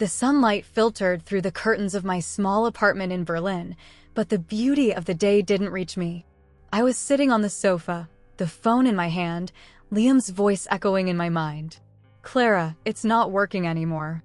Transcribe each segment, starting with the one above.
The sunlight filtered through the curtains of my small apartment in Berlin, but the beauty of the day didn't reach me. I was sitting on the sofa, the phone in my hand, Liam's voice echoing in my mind. "Clara, it's not working anymore.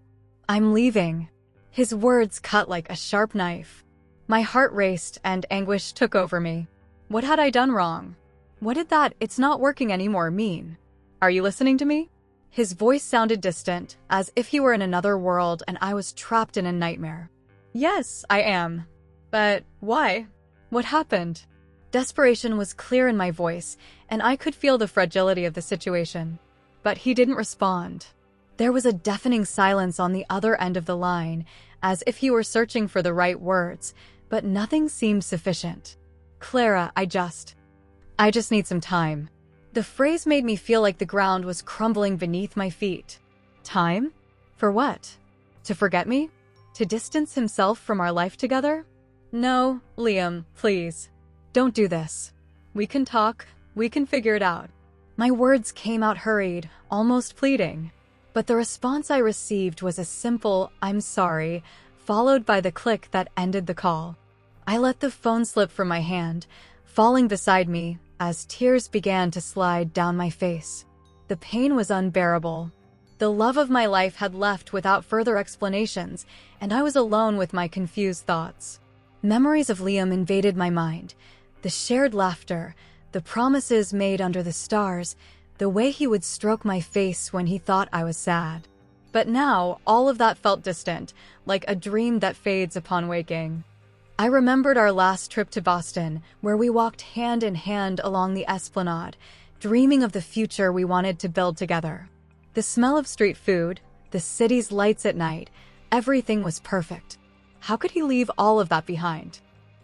I'm leaving." His words cut like a sharp knife. My heart raced and anguish took over me. What had I done wrong? What did that "it's not working anymore" mean? "Are you listening to me?" His voice sounded distant, as if he were in another world and I was trapped in a nightmare. "Yes, I am. But why? What happened?" Desperation was clear in my voice, and I could feel the fragility of the situation. But he didn't respond. There was a deafening silence on the other end of the line, as if he were searching for the right words, but nothing seemed sufficient. "Clara, I just need some time." The phrase made me feel like the ground was crumbling beneath my feet. Time? For what? To forget me? To distance himself from our life together? "No, Liam, please. Don't do this. We can talk. We can figure it out." My words came out hurried, almost pleading. But the response I received was a simple "I'm sorry," followed by the click that ended the call. I let the phone slip from my hand, falling beside me as tears began to slide down my face. The pain was unbearable. The love of my life had left without further explanations, and I was alone with my confused thoughts. Memories of Liam invaded my mind. The shared laughter, the promises made under the stars, the way he would stroke my face when he thought I was sad. But now, all of that felt distant, like a dream that fades upon waking. I remembered our last trip to Boston, where we walked hand in hand along the Esplanade, dreaming of the future we wanted to build together. The smell of street food, the city's lights at night, everything was perfect. How could he leave all of that behind?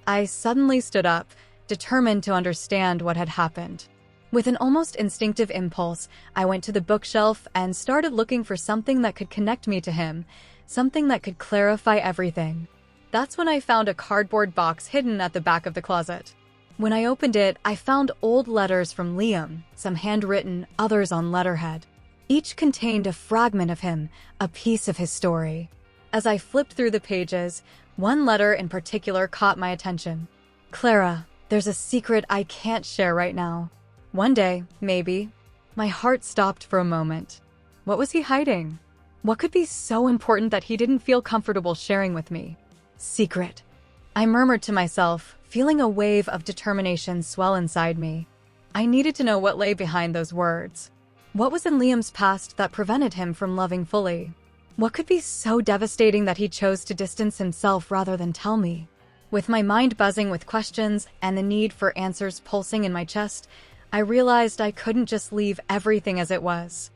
I suddenly stood up, determined to understand what had happened. With an almost instinctive impulse, I went to the bookshelf and started looking for something that could connect me to him, something that could clarify everything. That's when I found a cardboard box hidden at the back of the closet. When I opened it, I found old letters from Liam, some handwritten, others on letterhead. Each contained a fragment of him, a piece of his story. As I flipped through the pages, one letter in particular caught my attention. "Clara, there's a secret I can't share right now. One day, maybe." My heart stopped for a moment. What was he hiding? What could be so important that he didn't feel comfortable sharing with me? Secret. I murmured to myself, feeling a wave of determination swell inside me. I needed to know what lay behind those words. What was in Liam's past that prevented him from loving fully? What could be so devastating that he chose to distance himself rather than tell me? With my mind buzzing with questions and the need for answers pulsing in my chest, I realized I couldn't just leave everything as it was.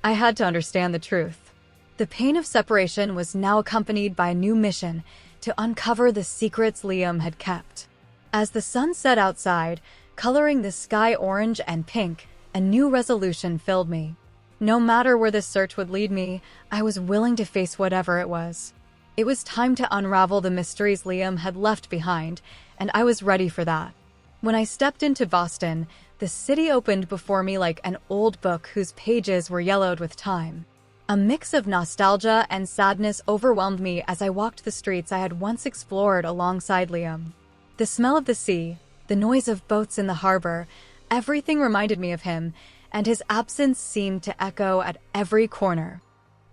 I had to understand the truth. The pain of separation was now accompanied by a new mission to uncover the secrets Liam had kept. As the sun set outside, coloring the sky orange and pink, a new resolution filled me. No matter where this search would lead me, I was willing to face whatever it was. It was time to unravel the mysteries Liam had left behind, and I was ready for that. When I stepped into Boston, the city opened before me like an old book whose pages were yellowed with time. A mix of nostalgia and sadness overwhelmed me as I walked the streets I had once explored alongside Liam. The smell of the sea, the noise of boats in the harbor, everything reminded me of him, and his absence seemed to echo at every corner.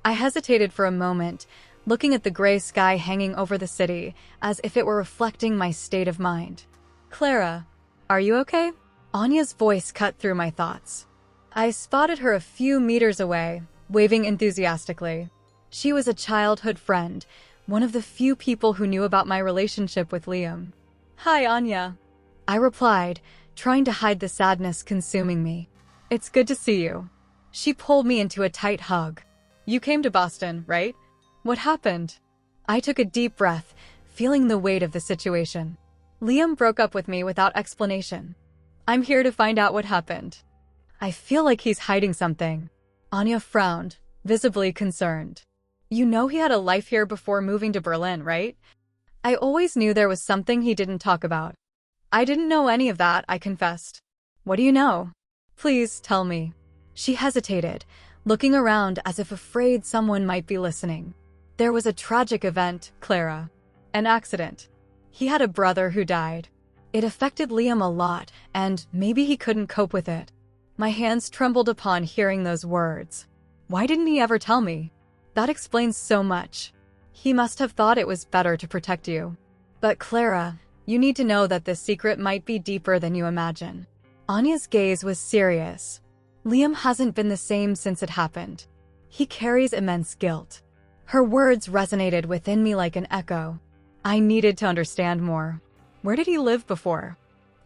I hesitated for a moment, looking at the gray sky hanging over the city, as if it were reflecting my state of mind. "Clara, are you okay?" Anya's voice cut through my thoughts. I spotted her a few meters away, waving enthusiastically. She was a childhood friend, one of the few people who knew about my relationship with Liam. "Hi, Anya," I replied, trying to hide the sadness consuming me. "It's good to see you." She pulled me into a tight hug. "You came to Boston, right? What happened?" I took a deep breath, feeling the weight of the situation. "Liam broke up with me without explanation. I'm here to find out what happened." "I feel like he's hiding something." Anya frowned, visibly concerned. "You know he had a life here before moving to Berlin, right?" "I always knew there was something he didn't talk about." "I didn't know any of that," I confessed. "What do you know? Please tell me." She hesitated, looking around as if afraid someone might be listening. There was a tragic event, Clara. An accident. He had a brother who died. It affected Liam a lot, and maybe he couldn't cope with it. My hands trembled upon hearing those words. Why didn't he ever tell me? That explains so much. He must have thought it was better to protect you. But Clara, you need to know that this secret might be deeper than you imagine. Anya's gaze was serious. Liam hasn't been the same since it happened. He carries immense guilt. Her words resonated within me like an echo. I needed to understand more. Where did he live before?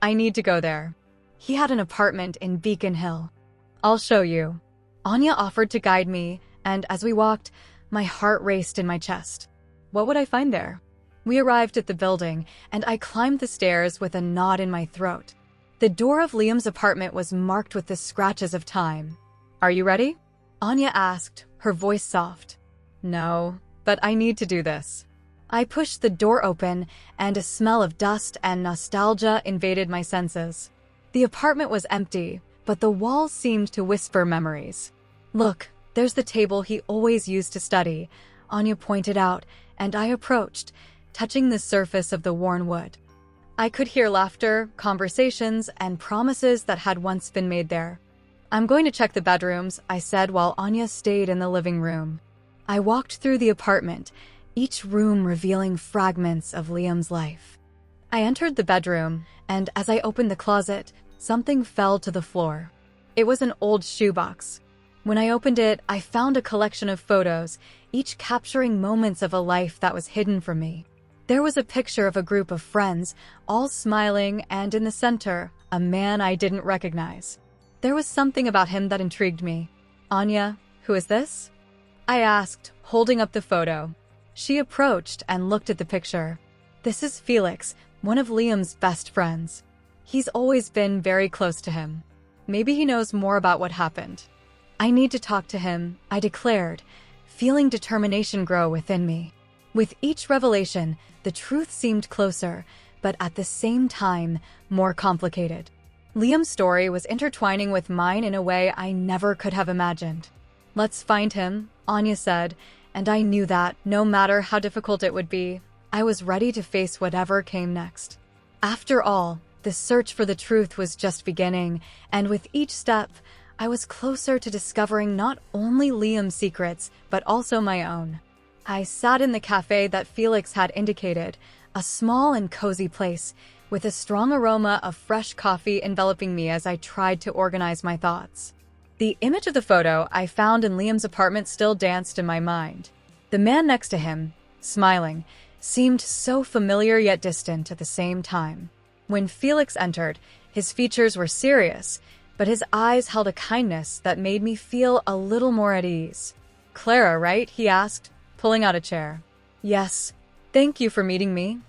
I need to go there. He had an apartment in Beacon Hill. I'll show you. Anya offered to guide me, and as we walked, my heart raced in my chest. What would I find there? We arrived at the building, and I climbed the stairs with a knot in my throat. The door of Liam's apartment was marked with the scratches of time. Are you ready? Anya asked, her voice soft. No, but I need to do this. I pushed the door open, and a smell of dust and nostalgia invaded my senses. The apartment was empty, but the walls seemed to whisper memories. Look, there's the table he always used to study, Anya pointed out, and I approached, touching the surface of the worn wood. I could hear laughter, conversations, and promises that had once been made there. I'm going to check the bedrooms, I said while Anya stayed in the living room. I walked through the apartment, each room revealing fragments of Liam's life. I entered the bedroom, and as I opened the closet, something fell to the floor. It was an old shoebox. When I opened it, I found a collection of photos, each capturing moments of a life that was hidden from me. There was a picture of a group of friends, all smiling, and in the center, a man I didn't recognize. There was something about him that intrigued me. Anya, who is this? I asked, holding up the photo. She approached and looked at the picture. This is Felix, one of Liam's best friends. He's always been very close to him. Maybe he knows more about what happened. I need to talk to him, I declared, feeling determination grow within me. With each revelation, the truth seemed closer, but at the same time, more complicated. Liam's story was intertwining with mine in a way I never could have imagined. Let's find him, Anya said, and I knew that, no matter how difficult it would be, I was ready to face whatever came next. After all, the search for the truth was just beginning, and with each step, I was closer to discovering not only Liam's secrets, but also my own. I sat in the cafe that Felix had indicated, a small and cozy place, with a strong aroma of fresh coffee enveloping me as I tried to organize my thoughts. The image of the photo I found in Liam's apartment still danced in my mind. The man next to him, smiling, seemed so familiar yet distant at the same time. When Felix entered, his features were serious, but his eyes held a kindness that made me feel a little more at ease. Clara, right? He asked, pulling out a chair. Yes, thank you for meeting me,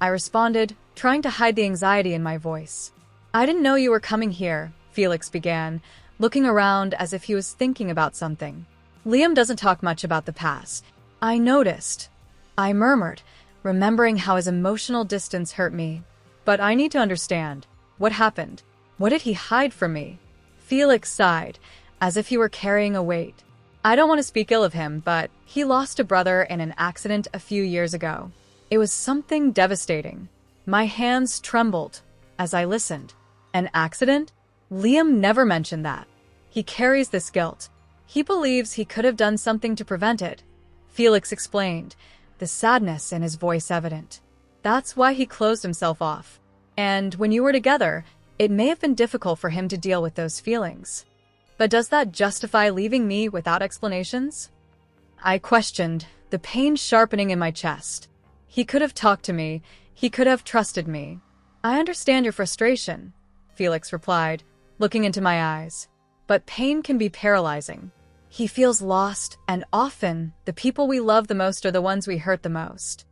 I responded, trying to hide the anxiety in my voice. I didn't know you were coming here, Felix began, looking around as if he was thinking about something. Liam doesn't talk much about the past. I noticed. I murmured, remembering how his emotional distance hurt me. But I need to understand. What happened? What did he hide from me? Felix sighed, as if he were carrying a weight. I don't want to speak ill of him, but he lost a brother in an accident a few years ago. It was something devastating. My hands trembled as I listened. An accident? Liam never mentioned that. He carries this guilt. He believes he could have done something to prevent it. Felix explained, the sadness in his voice evident. That's why he closed himself off. And when you were together, it may have been difficult for him to deal with those feelings. But does that justify leaving me without explanations? I questioned, the pain sharpening in my chest. He could have talked to me. He could have trusted me. I understand your frustration, Felix replied, looking into my eyes. But pain can be paralyzing. He feels lost, and often, the people we love the most are the ones we hurt the most.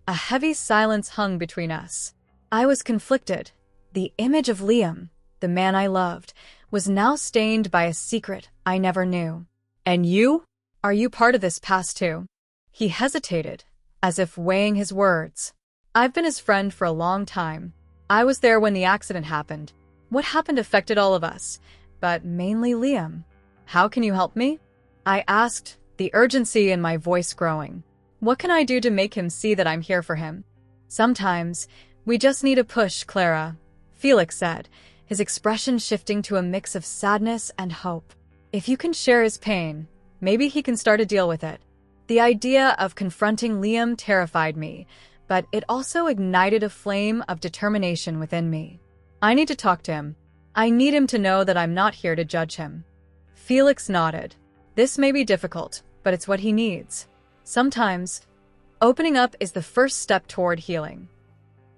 A heavy silence hung between us. I was conflicted. The image of Liam, the man I loved, was now stained by a secret I never knew. And you? Are you part of this past too? He hesitated, as if weighing his words. I've been his friend for a long time. I was there when the accident happened. What happened affected all of us, but mainly Liam. How can you help me? I asked, the urgency in my voice growing. What can I do to make him see that I'm here for him? Sometimes, we just need a push, Clara, Felix said, his expression shifting to a mix of sadness and hope. If you can share his pain, maybe he can start to deal with it. The idea of confronting Liam terrified me, but it also ignited a flame of determination within me. I need to talk to him. I need him to know that I'm not here to judge him. Felix nodded. This may be difficult, but it's what he needs. Sometimes, opening up is the first step toward healing.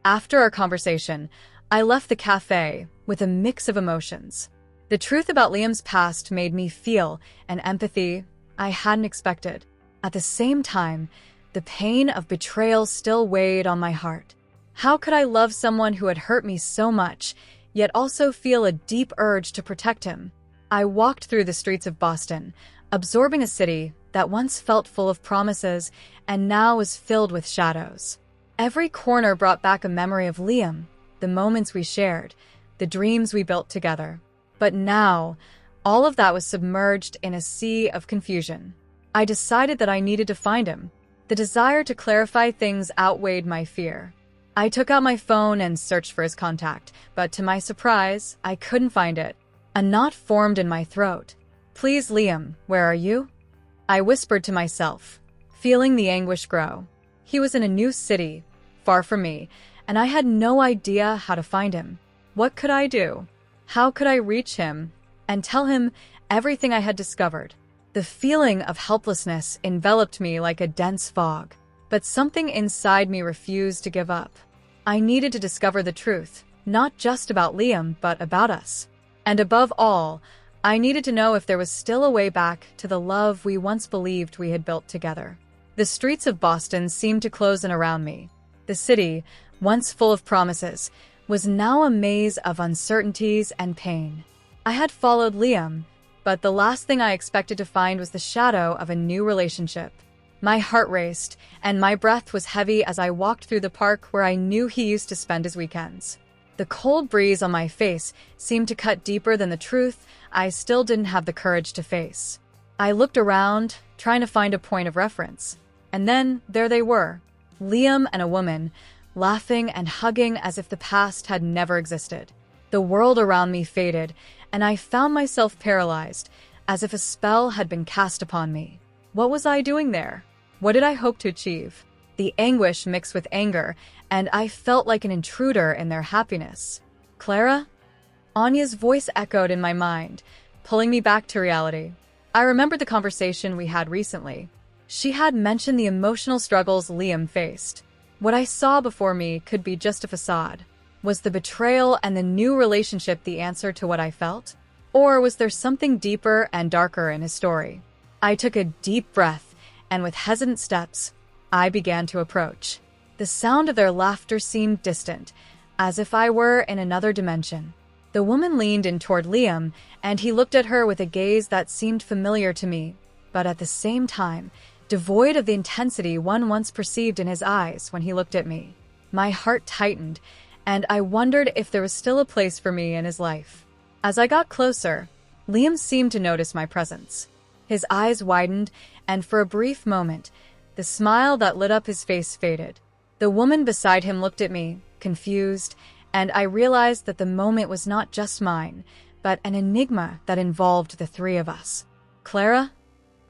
After our conversation, I left the cafe with a mix of emotions. The truth about Liam's past made me feel an empathy I hadn't expected. At the same time, the pain of betrayal still weighed on my heart. How could I love someone who had hurt me so much, yet also feel a deep urge to protect him? I walked through the streets of Boston, absorbing a city that once felt full of promises and now was filled with shadows. Every corner brought back a memory of Liam, the moments we shared, the dreams we built together. But now, all of that was submerged in a sea of confusion. I decided that I needed to find him. The desire to clarify things outweighed my fear. I took out my phone and searched for his contact, but to my surprise, I couldn't find it. A knot formed in my throat. Please, Liam, where are you? I whispered to myself, feeling the anguish grow. He was in a new city, far from me, and I had no idea how to find him. What could I do? How could I reach him and tell him everything I had discovered? The feeling of helplessness enveloped me like a dense fog, but something inside me refused to give up. I needed to discover the truth, not just about Liam, but about us. And above all, I needed to know if there was still a way back to the love we once believed we had built together. The streets of Boston seemed to close in around me. The city, once full of promises, was now a maze of uncertainties and pain. I had followed Liam, but the last thing I expected to find was the shadow of a new relationship. My heart raced, and my breath was heavy as I walked through the park where I knew he used to spend his weekends. The cold breeze on my face seemed to cut deeper than the truth I still didn't have the courage to face. I looked around, trying to find a point of reference. And then, there they were, Liam and a woman, laughing and hugging as if the past had never existed. The world around me faded, and I found myself paralyzed, as if a spell had been cast upon me. What was I doing there? What did I hope to achieve? The anguish mixed with anger, and I felt like an intruder in their happiness. Clara? Anya's voice echoed in my mind, pulling me back to reality. I remembered the conversation we had recently. She had mentioned the emotional struggles Liam faced. What I saw before me could be just a facade. Was the betrayal and the new relationship the answer to what I felt? Or was there something deeper and darker in his story? I took a deep breath, and with hesitant steps, I began to approach. The sound of their laughter seemed distant, as if I were in another dimension. The woman leaned in toward Liam, and he looked at her with a gaze that seemed familiar to me, but at the same time, devoid of the intensity one once perceived in his eyes when he looked at me. My heart tightened, and I wondered if there was still a place for me in his life. As I got closer, Liam seemed to notice my presence. His eyes widened, and for a brief moment, the smile that lit up his face faded. The woman beside him looked at me, confused, and I realized that the moment was not just mine, but an enigma that involved the three of us. Clara?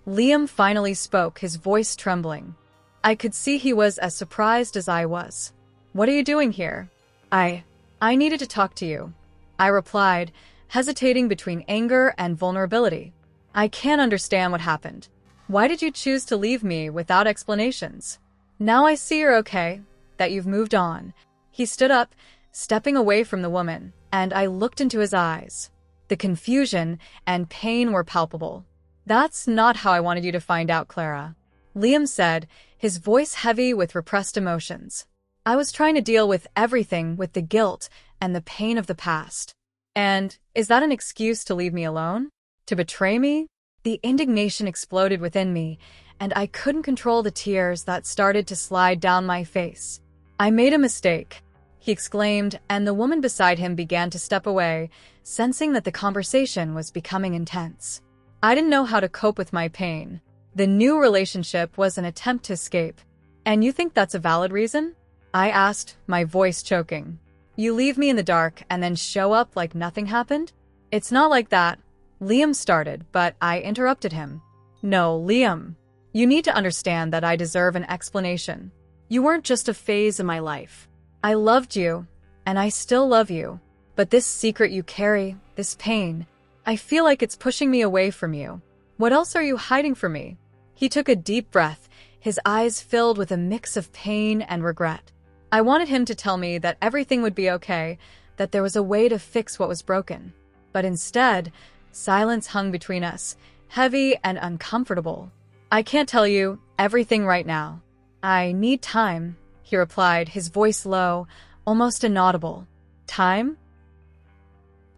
Liam finally spoke, his voice trembling. I could see he was as surprised as I was. What are you doing here? I needed to talk to you, I replied, hesitating between anger and vulnerability. I can't understand what happened. Why did you choose to leave me without explanations? Now I see you're okay, that you've moved on. He stood up, stepping away from the woman, and I looked into his eyes. The confusion and pain were palpable. That's not how I wanted you to find out, Clara, Liam said, his voice heavy with repressed emotions. I was trying to deal with everything, with the guilt and the pain of the past. And is that an excuse to leave me alone? To betray me? The indignation exploded within me, and I couldn't control the tears that started to slide down my face. I made a mistake, he exclaimed, and the woman beside him began to step away, sensing that the conversation was becoming intense. I didn't know how to cope with my pain. The new relationship was an attempt to escape. And you think that's a valid reason? I asked, my voice choking. You leave me in the dark and then show up like nothing happened? It's not like that. Liam started, but I interrupted him. No, Liam. You need to understand that I deserve an explanation. You weren't just a phase in my life. I loved you, and I still love you. But this secret you carry, this pain, I feel like it's pushing me away from you. What else are you hiding from me? He took a deep breath, his eyes filled with a mix of pain and regret. I wanted him to tell me that everything would be okay, that there was a way to fix what was broken. But instead, silence hung between us, heavy and uncomfortable. I can't tell you everything right now. I need time, he replied, his voice low, almost inaudible. Time?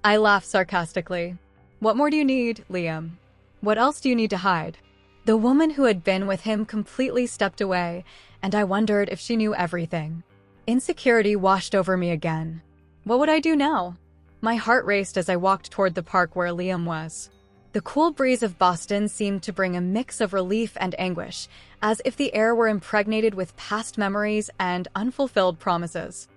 I laughed sarcastically. What more do you need, Liam? What else do you need to hide? The woman who had been with him completely stepped away, and I wondered if she knew everything. Insecurity washed over me again. What would I do now? My heart raced as I walked toward the park where Liam was. The cool breeze of Boston seemed to bring a mix of relief and anguish, as if the air were impregnated with past memories and unfulfilled promises.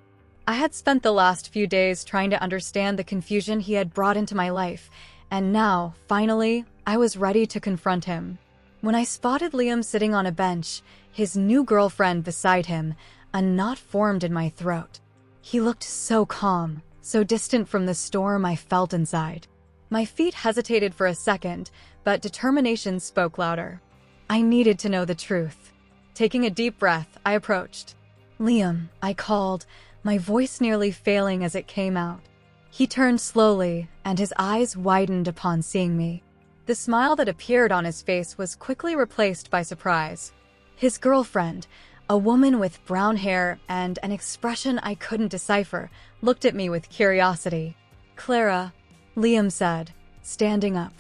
I had spent the last few days trying to understand the confusion he had brought into my life, and now, finally, I was ready to confront him. When I spotted Liam sitting on a bench, his new girlfriend beside him, a knot formed in my throat. He looked so calm, so distant from the storm I felt inside. My feet hesitated for a second, but determination spoke louder. I needed to know the truth. Taking a deep breath, I approached. Liam, I called, my voice nearly failing as it came out. He turned slowly, and his eyes widened upon seeing me. The smile that appeared on his face was quickly replaced by surprise. His girlfriend, a woman with brown hair and an expression I couldn't decipher, looked at me with curiosity. Clara, Liam said, standing up.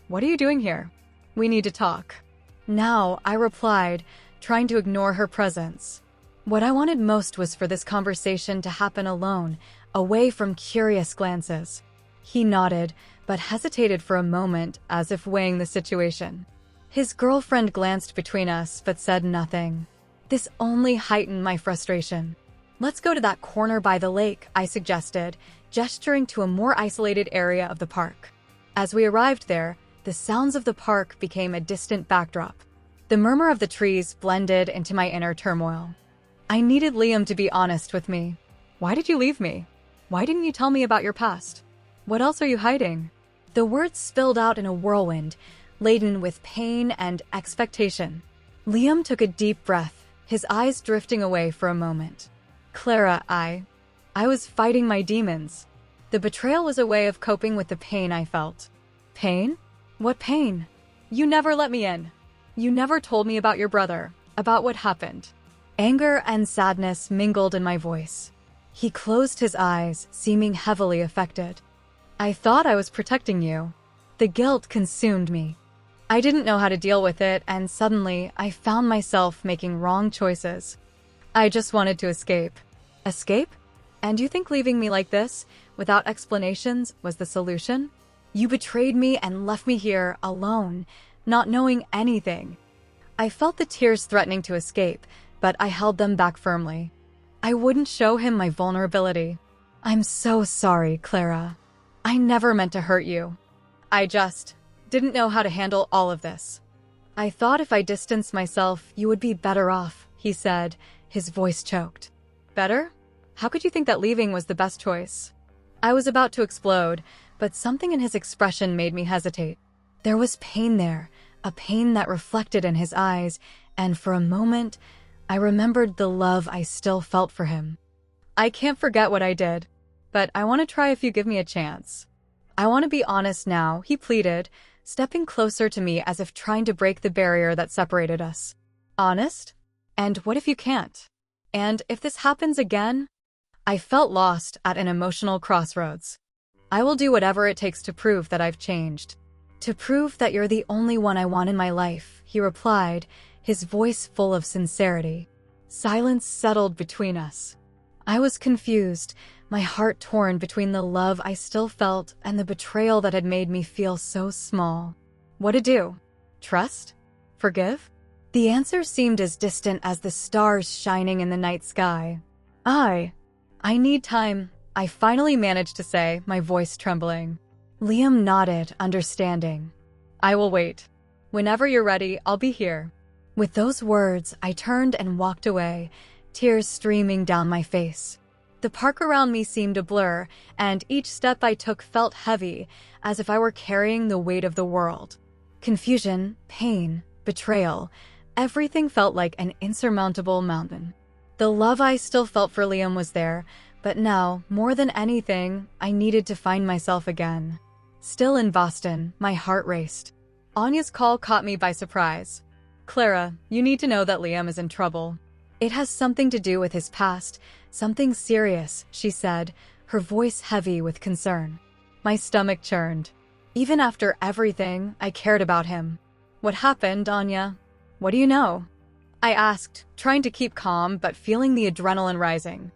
What are you doing here? We need to talk. Now, I replied, trying to ignore her presence. What I wanted most was for this conversation to happen alone, away from curious glances. He nodded, but hesitated for a moment as if weighing the situation. His girlfriend glanced between us, but said nothing. This only heightened my frustration. Let's go to that corner by the lake, I suggested, gesturing to a more isolated area of the park. As we arrived there, the sounds of the park became a distant backdrop. The murmur of the trees blended into my inner turmoil. I needed Liam to be honest with me. Why did you leave me? Why didn't you tell me about your past? What else are you hiding? The words spilled out in a whirlwind, laden with pain and expectation. Liam took a deep breath, his eyes drifting away for a moment. Clara, I was fighting my demons. The betrayal was a way of coping with the pain I felt. Pain? What pain? You never let me in. You never told me about your brother, about what happened. Anger and sadness mingled in my voice. He closed his eyes, seeming heavily affected. I thought I was protecting you. The guilt consumed me. I didn't know how to deal with it, and suddenly I found myself making wrong choices. I just wanted to escape. Escape? And you think leaving me like this, without explanations, was the solution? You betrayed me and left me here, alone, not knowing anything. I felt the tears threatening to escape, but I held them back firmly. I wouldn't show him my vulnerability. I'm so sorry, Clara. I never meant to hurt you. I just didn't know how to handle all of this. I thought if I distanced myself, you would be better off, he said, his voice choked. Better? How could you think that leaving was the best choice? I was about to explode, but something in his expression made me hesitate. There was pain there, a pain that reflected in his eyes, and for a moment, I remembered the love I still felt for him. I can't forget what I did, but I want to try if you give me a chance. I want to be honest now, he pleaded, stepping closer to me as if trying to break the barrier that separated us. Honest? And what if you can't? And if this happens again? I felt lost at an emotional crossroads. I will do whatever it takes to prove that I've changed. To prove that you're the only one I want in my life, he replied, his voice full of sincerity. Silence settled between us. I was confused, my heart torn between the love I still felt and the betrayal that had made me feel so small. What to do? Trust? Forgive? The answer seemed as distant as the stars shining in the night sky. I need time, I finally managed to say, my voice trembling. Liam nodded, understanding. I will wait. Whenever you're ready, I'll be here. With those words, I turned and walked away, tears streaming down my face. The park around me seemed a blur, and each step I took felt heavy, as if I were carrying the weight of the world. Confusion, pain, betrayal, everything felt like an insurmountable mountain. The love I still felt for Liam was there, but now, more than anything, I needed to find myself again. Still in Boston, my heart raced. Anya's call caught me by surprise. Clara, you need to know that Liam is in trouble. It has something to do with his past, something serious, she said, her voice heavy with concern. My stomach churned. Even after everything, I cared about him. What happened, Anya? What do you know? I asked, trying to keep calm but feeling the adrenaline rising.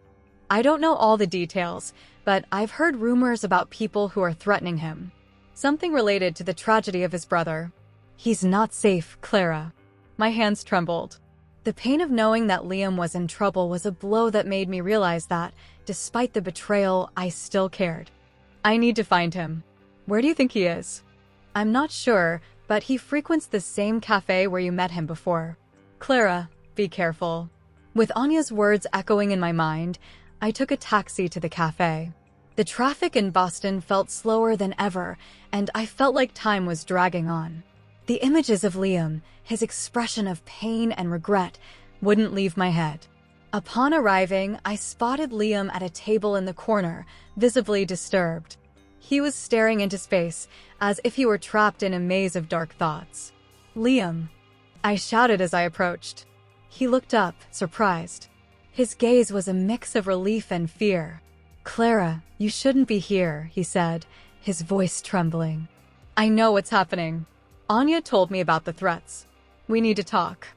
I don't know all the details, but I've heard rumors about people who are threatening him. Something related to the tragedy of his brother. He's not safe, Clara. My hands trembled. The pain of knowing that Liam was in trouble was a blow that made me realize that, despite the betrayal, I still cared. I need to find him. Where do you think he is? I'm not sure, but he frequents the same cafe where you met him before. Clara, be careful. With Anya's words echoing in my mind, I took a taxi to the cafe. The traffic in Boston felt slower than ever, and I felt like time was dragging on. The images of Liam, his expression of pain and regret, wouldn't leave my head. Upon arriving, I spotted Liam at a table in the corner, visibly disturbed. He was staring into space, as if he were trapped in a maze of dark thoughts. Liam, I shouted as I approached. He looked up, surprised. His gaze was a mix of relief and fear. Clara, you shouldn't be here, he said, his voice trembling. I know what's happening. Anya told me about the threats. We need to talk.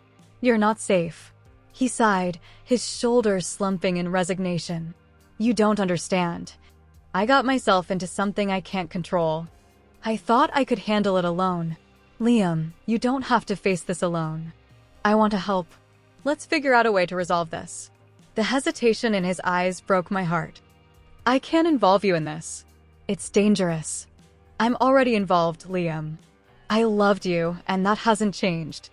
You're not safe. He sighed, his shoulders slumping in resignation. You don't understand. I got myself into something I can't control. I thought I could handle it alone. Liam, you don't have to face this alone. I want to help. Let's figure out a way to resolve this. The hesitation in his eyes broke my heart. I can't involve you in this. It's dangerous. I'm already involved, Liam. I loved you, and that hasn't changed.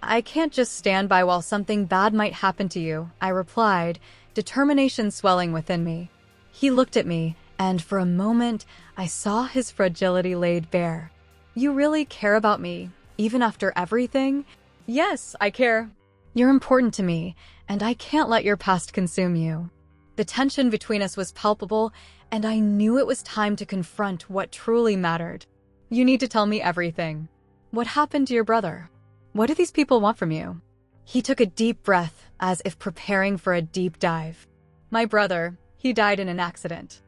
I can't just stand by while something bad might happen to you, I replied, determination swelling within me. He looked at me, and for a moment, I saw his fragility laid bare. You really care about me, even after everything? Yes, I care. You're important to me, and I can't let your past consume you. The tension between us was palpable, and I knew it was time to confront what truly mattered. You need to tell me everything. What happened to your brother? What do these people want from you? He took a deep breath, as if preparing for a deep dive. My brother, he died in an accident.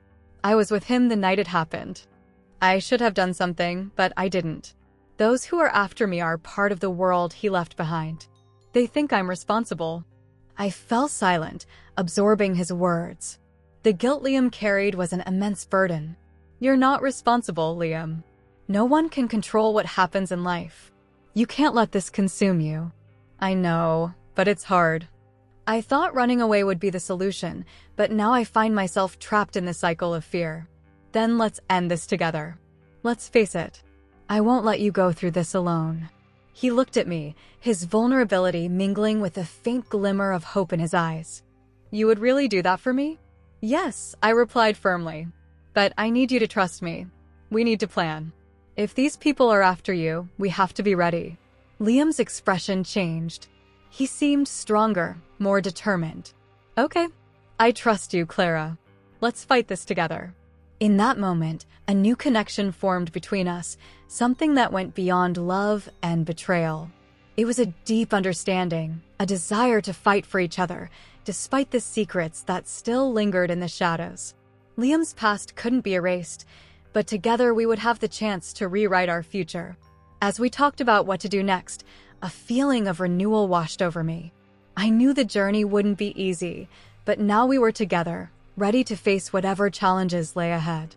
I was with him the night it happened. I should have done something, but I didn't. Those who are after me are part of the world he left behind. They think I'm responsible. I fell silent, absorbing his words. The guilt Liam carried was an immense burden. You're not responsible, Liam. No one can control what happens in life. You can't let this consume you. I know, but it's hard. I thought running away would be the solution, but now I find myself trapped in the cycle of fear. Then let's end this together. Let's face it. I won't let you go through this alone. He looked at me, his vulnerability mingling with a faint glimmer of hope in his eyes. You would really do that for me? Yes, I replied firmly. But I need you to trust me. We need to plan. If these people are after you, we have to be ready. Liam's expression changed. He seemed stronger, more determined. Okay, I trust you, Clara. Let's fight this together. In that moment, a new connection formed between us, something that went beyond love and betrayal. It was a deep understanding, a desire to fight for each other, despite the secrets that still lingered in the shadows. Liam's past couldn't be erased, but together we would have the chance to rewrite our future. As we talked about what to do next, a feeling of renewal washed over me. I knew the journey wouldn't be easy, but now we were together, ready to face whatever challenges lay ahead.